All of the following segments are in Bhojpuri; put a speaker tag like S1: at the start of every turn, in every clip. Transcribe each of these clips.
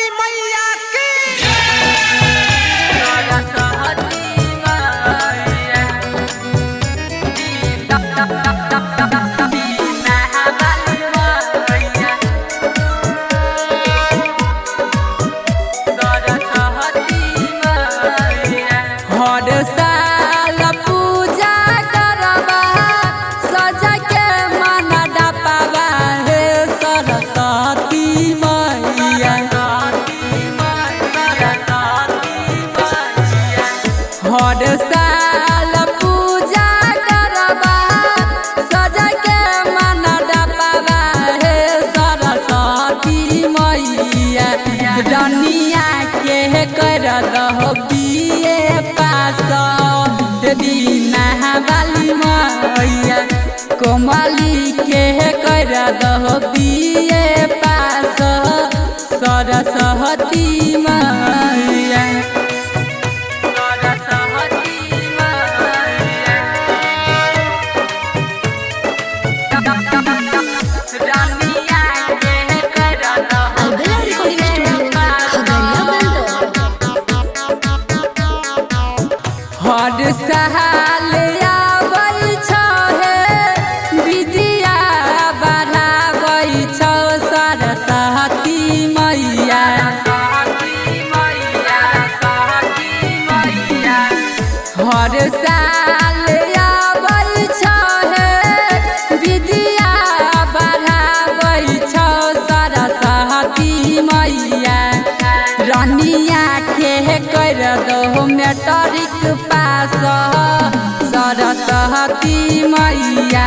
S1: वाली मैया की
S2: हर साल पूजा करबा सजा के मन डपावा हे सरस्वती मैया। हर साल पूजा करबा सजा के मन डपावा हे सरस्वती मैया। दुनिया के कर दहो बिये पास दीना वाली मैया। कोमली के कर दहो बिये पास सरस्वती मैया। हर साल आबै छहे विद्या बढ़ाबै छौ सरस्वती मैया। हर साल आबै छहे विद्या बढ़ाबै छौ सरस्वती मैया। रानिया के कर दहो मैट्रिक पास सरस्वती मैया।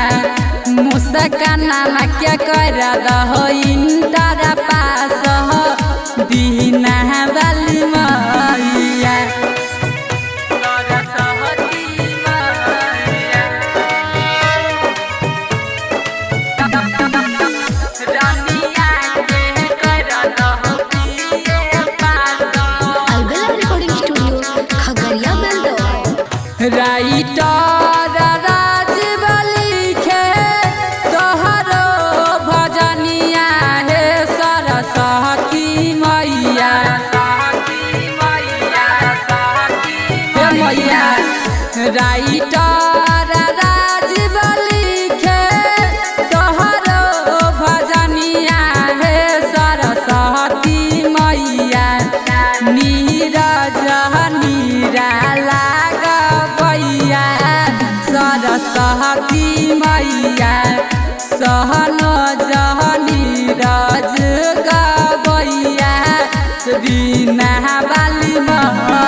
S2: मुस्काना के कर दहो इंटर पास दीना वाली मैया। राइटर राजीव लिखे तोहरो भजनिया हे सरस्वती मैया। हे मैया राइटर राजीव लिखे तोहरो भजनिया हे सरस्वती मैया। नीरज निराला सरस्वती मैया। सहन जहनी रज गवैया दीना वाली मैया।